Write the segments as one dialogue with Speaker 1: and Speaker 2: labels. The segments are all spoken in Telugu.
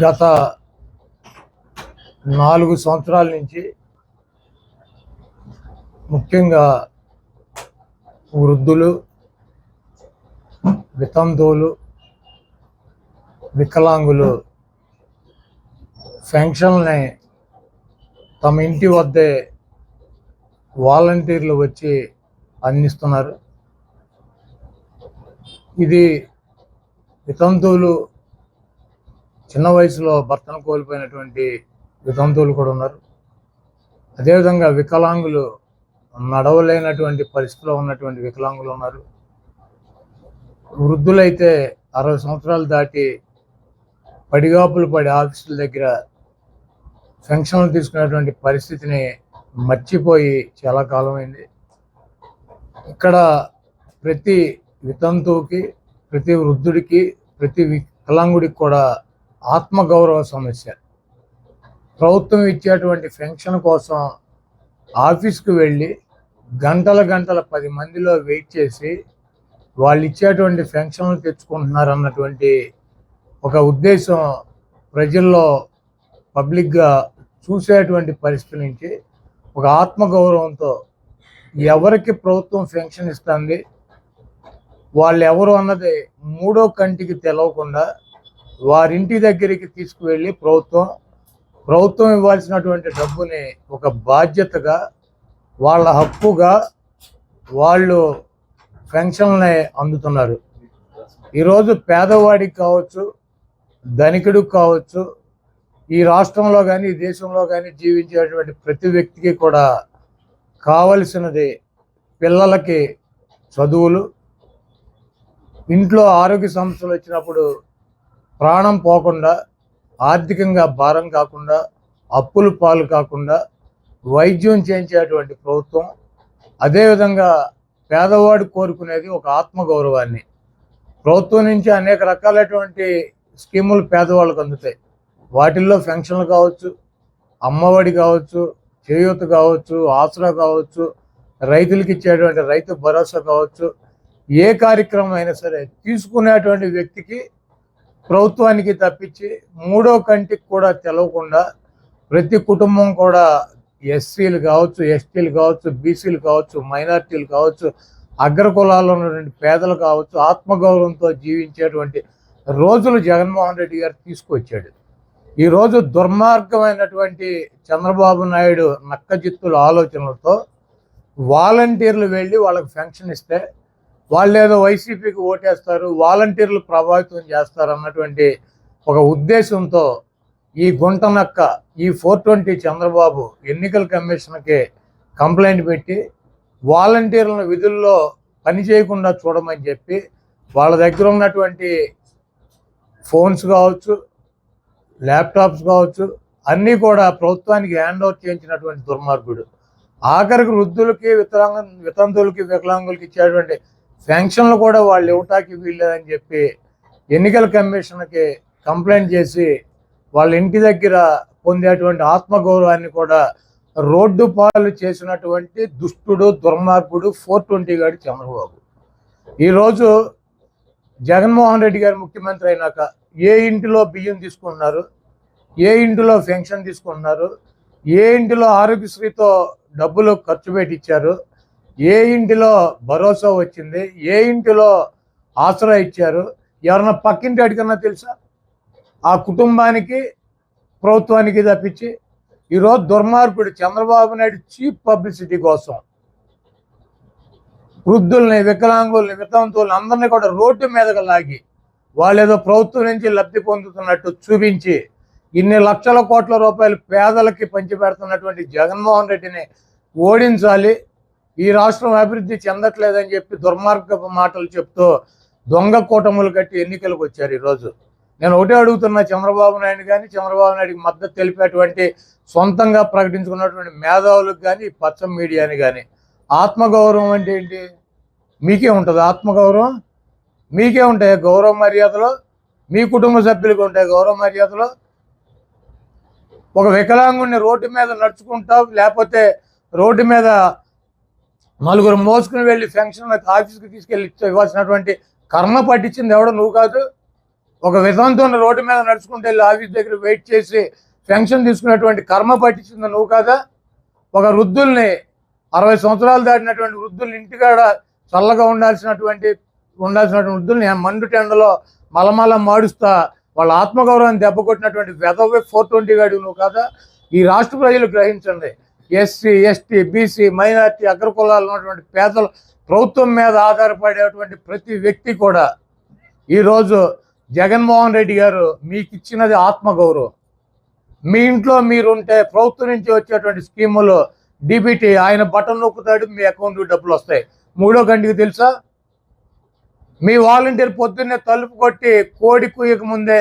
Speaker 1: గత 4 సంవత్సరాల నుంచి ముఖ్యంగా వృద్ధులు, వితంతువులు, వికలాంగులు పెన్షన్లని తమ ఇంటి వద్దే వాలంటీర్లు వచ్చి అందిస్తున్నారు. ఇది వితంతువులు, చిన్న వయసులో భర్తను కోల్పోయినటువంటి వితంతువులు కూడా ఉన్నారు. అదేవిధంగా వికలాంగులు, నడవలేనటువంటి పరిస్థితిలో ఉన్నటువంటి వికలాంగులు ఉన్నారు. వృద్ధులైతే 60 సంవత్సరాలు దాటి పడిగాపులు పడి ఆఫీసుల దగ్గర పెన్షన్లు తీసుకునేటువంటి పరిస్థితిని మర్చిపోయి చాలా కాలమైంది. ఇక్కడ ప్రతి వితంతువుకి, ప్రతి వృద్ధుడికి, ప్రతి వికలాంగుడికి కూడా ఆత్మగౌరవ సమస్య. ప్రభుత్వం ఇచ్చేటువంటి పెన్షన్ కోసం ఆఫీస్కి వెళ్ళి గంటల 10 మందిలో వెయిట్ చేసి వాళ్ళు ఇచ్చేటువంటి పెన్షన్లు తెచ్చుకుంటున్నారు అన్నటువంటి ఒక ఉద్దేశం ప్రజల్లో పబ్లిక్గా చూసేటువంటి పరిస్థితి నుంచి ఒక ఆత్మగౌరవంతో ఎవరికి ప్రభుత్వం పెన్షన్ ఇస్తుంది, వాళ్ళు ఎవరు అన్నది మూడో కంటికి తెలవకుండా వారింటి దగ్గరికి తీసుకువెళ్ళి ప్రభుత్వం ఇవ్వాల్సినటువంటి డబ్బుని ఒక బాధ్యతగా, వాళ్ళ హక్కుగా వాళ్ళు పెన్షన్లనే అందుతున్నారు. ఈరోజు పేదవాడికి కావచ్చు, ధనికుడికి కావచ్చు, ఈ రాష్ట్రంలో కానీ ఈ దేశంలో కానీ జీవించేటువంటి ప్రతి వ్యక్తికి కూడా కావలసినది పిల్లలకి చదువులు, ఇంట్లో ఆరోగ్య సమస్యలు వచ్చినప్పుడు ప్రాణం పోకుండా, ఆర్థికంగా భారం కాకుండా, అప్పులు పాలు కాకుండా వైద్యం చేయించేటువంటి ప్రభుత్వం. అదేవిధంగా పేదవాడు కోరుకునేది ఒక ఆత్మగౌరవాన్ని. ప్రభుత్వం నుంచి అనేక రకాలైనటువంటి స్కీములు పేదవాళ్ళకు అందుతాయి. వాటిల్లో పెన్షన్లు కావచ్చు, అమ్మఒడి కావచ్చు, చేయూత కావచ్చు, ఆసరా కావచ్చు, రైతులకు ఇచ్చేటువంటి రైతు భరోసా కావచ్చు, ఏ కార్యక్రమం అయినా సరే తీసుకునేటువంటి వ్యక్తికి ప్రభుత్వానికి తప్పించి మూడో కంటికి కూడా తెలవకుండా ప్రతి కుటుంబం కూడా ఎస్సీలు కావచ్చు, ఎస్టీలు కావచ్చు, బీసీలు కావచ్చు, మైనార్టీలు కావచ్చు, అగ్రకులాల్లో ఉన్నటువంటి పేదలు కావచ్చు, ఆత్మగౌరవంతో జీవించేటువంటి రోజులు జగన్మోహన్ రెడ్డి గారు తీసుకొచ్చాడు. ఈరోజు దుర్మార్గమైనటువంటి చంద్రబాబు నాయుడు నక్కజిత్తుల ఆలోచనలతో వాలంటీర్లు వెళ్ళి వాళ్ళకి పెన్షన్ ఇస్తే వాళ్ళు ఏదో వైసీపీకి ఓటేస్తారు, వాలంటీర్లు ప్రభావితం చేస్తారు అన్నటువంటి ఒక ఉద్దేశంతో ఈ గుంటనక్క, ఈ 420 చంద్రబాబు ఎన్నికల కమిషన్కి కంప్లైంట్ పెట్టి వాలంటీర్లను విధుల్లో పని చేయకుండా చూడమని చెప్పి వాళ్ళ దగ్గర ఉన్నటువంటి ఫోన్స్ కావచ్చు, ల్యాప్టాప్స్ కావచ్చు, అన్నీ కూడా ప్రభుత్వానికి హ్యాండ్ ఓవర్ చేయించినటువంటి దుర్మార్గుడు. ఆఖరికి వృద్ధులకి, వితంతువులకి, వికలాంగులకి ఇచ్చేటువంటి పెన్షన్లు కూడా వాళ్ళు ఇవ్వటానికి వీల్లేదని చెప్పి ఎన్నికల కమిషన్కి కంప్లైంట్ చేసి వాళ్ళ ఇంటి దగ్గర పొందేటువంటి ఆత్మగౌరవాన్ని కూడా రోడ్డు పాలు చేసినటువంటి దుష్టుడు, దుర్మార్గుడు 420 గాడి చంద్రబాబు. ఈరోజు జగన్మోహన్ రెడ్డి గారు ముఖ్యమంత్రి అయినాక ఏ ఇంటిలో బియ్యం తీసుకుంటున్నారు, ఏ ఇంటిలో పెన్షన్ తీసుకుంటున్నారు, ఏ ఇంటిలో ఆరోగ్యశ్రీతో డబ్బులు ఖర్చు పెట్టించారు, ఏ ఇంటిలో భరోసా వచ్చింది, ఏ ఇంటిలో ఆసరా ఇచ్చారు, ఎవరన్నా పక్కింటి అడిగినా తెలుసా? ఆ కుటుంబానికి ప్రభుత్వానికి తప్పించి ఈరోజు దుర్మార్గుడు చంద్రబాబు నాయుడు చీప్ పబ్లిసిటీ కోసం వృద్ధుల్ని, వికలాంగుల్ని, వితంతువుల్ని అందరినీ కూడా రోడ్డు మీదకి లాగి వాళ్ళు ఏదో ప్రభుత్వం నుంచి లబ్ధి పొందుతున్నట్టు చూపించి ఇన్ని లక్షల కోట్ల రూపాయలు పేదలకి పంచిపెడుతున్నటువంటి జగన్మోహన్ రెడ్డిని ఓడించాలి, ఈ రాష్ట్రం అభివృద్ధి చెందట్లేదని చెప్పి దుర్మార్గపు మాటలు చెప్తూ దొంగ కూటములు కట్టి ఎన్నికలకు వచ్చారు. ఈరోజు నేను ఒకటే అడుగుతున్నా, చంద్రబాబు నాయుడు కానీ, చంద్రబాబు నాయుడికి మద్దతు తెలిపేటువంటి సొంతంగా ప్రకటించుకున్నటువంటి మేధావులకు కానీ, పచ్చ మీడియాని కానీ, ఆత్మగౌరవం అంటే ఏంటి? మీకే ఉంటుంది ఆత్మగౌరవం? మీకే ఉంటాయి గౌరవ మర్యాదలు? మీ కుటుంబ సభ్యులకు ఉంటాయి గౌరవ మర్యాదలు? ఒక వికలాంగుడిని రోడ్డు మీద నడుచుకుంటావు, లేకపోతే రోడ్డు మీద నలుగురు మోసుకుని వెళ్ళి పెన్షన్ ఆఫీస్కి తీసుకెళ్ళి ఇవ్వాల్సినటువంటి కర్మ పట్టించింది ఎవడో నువ్వు కాదు. ఒక విధంతో రోడ్డు మీద నడుచుకుంటే వెళ్ళి ఆఫీస్ దగ్గర వెయిట్ చేసి పెన్షన్ తీసుకున్నటువంటి కర్మ పట్టించింది నువ్వు కదా? ఒక వృద్ధుల్ని 60 సంవత్సరాలు దాటినటువంటి వృద్ధుల్ని ఇంటికాడ చల్లగా ఉండాల్సినటువంటి వృద్ధుల్ని మండు టెండలో మలమల మాడుస్తా వాళ్ళ ఆత్మగౌరవాన్ని దెబ్బ కొట్టినటువంటి వెధవే 420 గాడి నువ్వు కదా? ఈ రాష్ట్ర ప్రజలు గ్రహించండి. ఎస్సీ, ఎస్టీ, బీసీ, మైనార్టీ, అగ్రకులాలు ఉన్నటువంటి పేదల ప్రభుత్వం మీద ఆధారపడేటువంటి ప్రతి వ్యక్తి కూడా ఈరోజు జగన్మోహన్ రెడ్డి గారు మీకు ఇచ్చినది ఆత్మగౌరవం. మీ ఇంట్లో మీరుంటే ప్రభుత్వం నుంచి వచ్చేటువంటి స్కీములు డిబిటీ ఆయన బటన్ నొక్కుతాడు, మీ అకౌంట్కి డబ్బులు వస్తాయి. 3వ గంటకి తెలుసా? మీ వాలంటీర్ పొద్దున్నే తలుపు కొట్టి కోడి కుయ్యక ముందే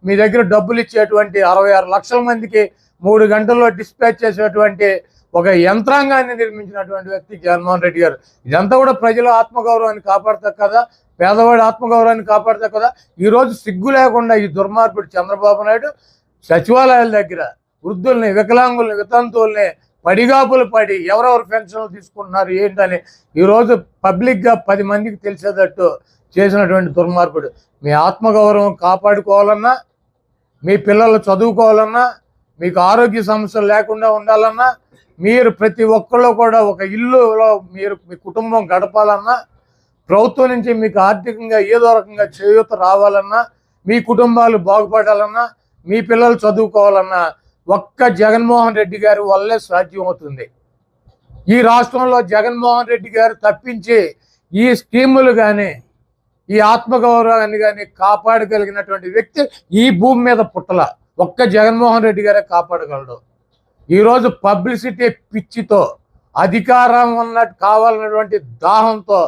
Speaker 1: మీ దగ్గర డబ్బులు ఇచ్చేటువంటి 66 లక్షల మందికి 3 గంటల్లో డిస్పాచ్ చేసేటువంటి ఒక యంత్రాంగాన్ని నిర్మించినటువంటి వ్యక్తి జగన్మోహన్ రెడ్డి గారు. ఇదంతా కూడా ప్రజల ఆత్మగౌరవాన్ని కాపాడతా కదా, పేదవాడి ఆత్మగౌరవాన్ని కాపాడతా కదా. ఈరోజు సిగ్గు లేకుండా ఈ దుర్మార్గుడు చంద్రబాబు నాయుడు సచివాలయాల దగ్గర వృద్ధుల్ని, వికలాంగుల్ని, వితంతువుల్ని పడిగాపులు పడి ఎవరెవరు పెన్షన్లు తీసుకుంటున్నారు ఏంటని ఈరోజు పబ్లిక్గా 10 మందికి తెలిసేటట్టు చేసినటువంటి దుర్మార్గుడు. మీ ఆత్మగౌరవం కాపాడుకోవాలన్నా, మీ పిల్లలు చదువుకోవాలన్నా, మీకు ఆరోగ్య సమస్యలు లేకుండా ఉండాలన్నా, మీరు ప్రతి ఒక్కళ్ళు కూడా ఒక ఇల్లులో మీరు మీ కుటుంబం గడపాలన్నా, ప్రభుత్వం నుంచి మీకు ఆర్థికంగా ఏదో రకంగా చేయూత రావాలన్నా, మీ కుటుంబాలు బాగుపడాలన్నా, మీ పిల్లలు చదువుకోవాలన్నా ఒక్క జగన్మోహన్ రెడ్డి గారి వల్లే సాధ్యం అవుతుంది. ఈ రాష్ట్రంలో జగన్మోహన్ రెడ్డి గారు తప్పించి ఈ స్కీములు కానీ ఈ ఆత్మగౌరవాన్ని కానీ కాపాడగలిగినటువంటి వ్యక్తి ఈ భూమి మీద పుట్టల. ఒక్క జగన్మోహన్ రెడ్డి గారే కాపాడగలడు. ఈరోజు పబ్లిసిటీ పిచ్చితో, అధికారం కావాలన్నటువంటి దాహంతో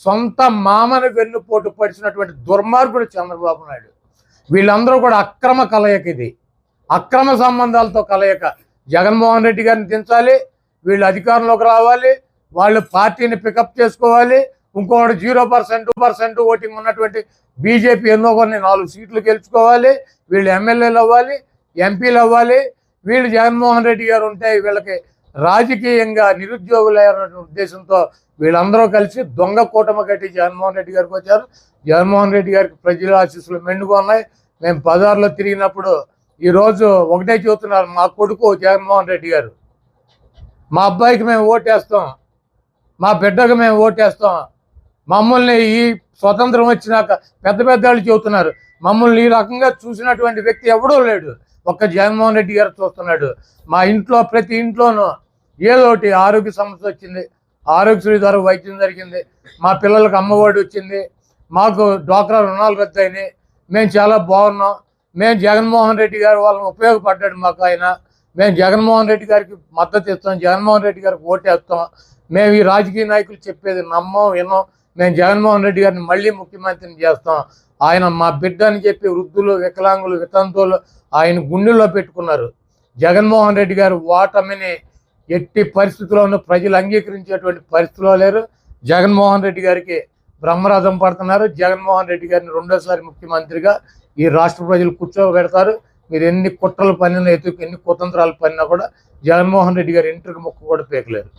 Speaker 1: సొంత మామను వెన్నుపోటు పడిచినటువంటి దుర్మార్గుడు చంద్రబాబు నాయుడు. వీళ్ళందరూ కూడా అక్రమ కలయిక, ఇది అక్రమ సంబంధాలతో కలయిక. జగన్మోహన్ రెడ్డి గారిని దించాలి, వీళ్ళు అధికారంలోకి రావాలి, వాళ్ళు పార్టీని పికప్ చేసుకోవాలి. ఇంకొకటి 0% ఓటింగ్ ఉన్నటువంటి బీజేపీ ఎన్నో కొన్ని 4 సీట్లు గెలుచుకోవాలి. వీళ్ళు ఎమ్మెల్యేలు అవ్వాలి, ఎంపీలు అవ్వాలి. వీళ్ళు జగన్మోహన్ రెడ్డి గారు ఉంటే వీళ్ళకి రాజకీయంగా నిరుద్యోగులైన ఉద్దేశంతో వీళ్ళందరూ కలిసి దొంగ కూటమి కట్టి జగన్మోహన్ రెడ్డి గారికి వచ్చారు. జగన్మోహన్ రెడ్డి గారికి ప్రజల ఆశీస్సులు మెండుగా ఉన్నాయి. మేము బజార్లో తిరిగినప్పుడు ఈరోజు ఒకటే చెబుతున్నారు, మా కొడుకు జగన్మోహన్ రెడ్డి గారు, మా అబ్బాయికి మేము ఓటేస్తాం, మా బిడ్డకు మేము ఓటేస్తాం. మమ్మల్ని ఈ స్వతంత్రం వచ్చినాక పెద్ద వాళ్ళు చెబుతున్నారు, మమ్మల్ని ఈ రకంగా చూసినటువంటి వ్యక్తి ఎవడో లేడు, ఒక్క జగన్మోహన్ రెడ్డి గారు చూస్తున్నాడు. మా ఇంట్లో ప్రతి ఇంట్లోనూ ఏదో ఒకటి ఆరోగ్య సమస్య వచ్చింది, ఆరోగ్యశ్రీ ద్వారా వైద్యం జరిగింది, మా పిల్లలకు అమ్మఒడి వచ్చింది, మాకు డ్వాక్రా రుణాలు రద్దు అయినాయి, మేము చాలా బాగున్నాం. మేము జగన్మోహన్ రెడ్డి గారు వాళ్ళని ఉపయోగపడ్డాడు మాకు ఆయన. మేము జగన్మోహన్ రెడ్డి గారికి మద్దతు ఇస్తాం, జగన్మోహన్ రెడ్డి గారికి ఓటేస్తాం. మేము ఈ రాజకీయ నాయకులు చెప్పేది నమ్మం, విన్నాం. మేము జగన్మోహన్ రెడ్డి గారిని మళ్ళీ ముఖ్యమంత్రిని చేస్తాం. ఆయన మా బిడ్డ అని చెప్పి వృద్ధులు, వికలాంగులు, వితంతువులు ఆయన గుండెల్లో పెట్టుకున్నారు. జగన్మోహన్ రెడ్డి గారు ఓటమిని ఎట్టి పరిస్థితుల్లోనూ ప్రజలు అంగీకరించేటువంటి పరిస్థితిలో లేరు. జగన్మోహన్ రెడ్డి గారికి బ్రహ్మరథం పడుతున్నారు. జగన్మోహన్ రెడ్డి గారిని 2వ ముఖ్యమంత్రిగా ఈ రాష్ట్ర ప్రజలు కూర్చోబెడతారు. మీరు ఎన్ని కుట్రలు పనినా, ఎన్ని కుతంత్రాలు పనినా కూడా జగన్మోహన్ రెడ్డి గారి ఇంటికి ముక్కు కూడా పేకలేరు.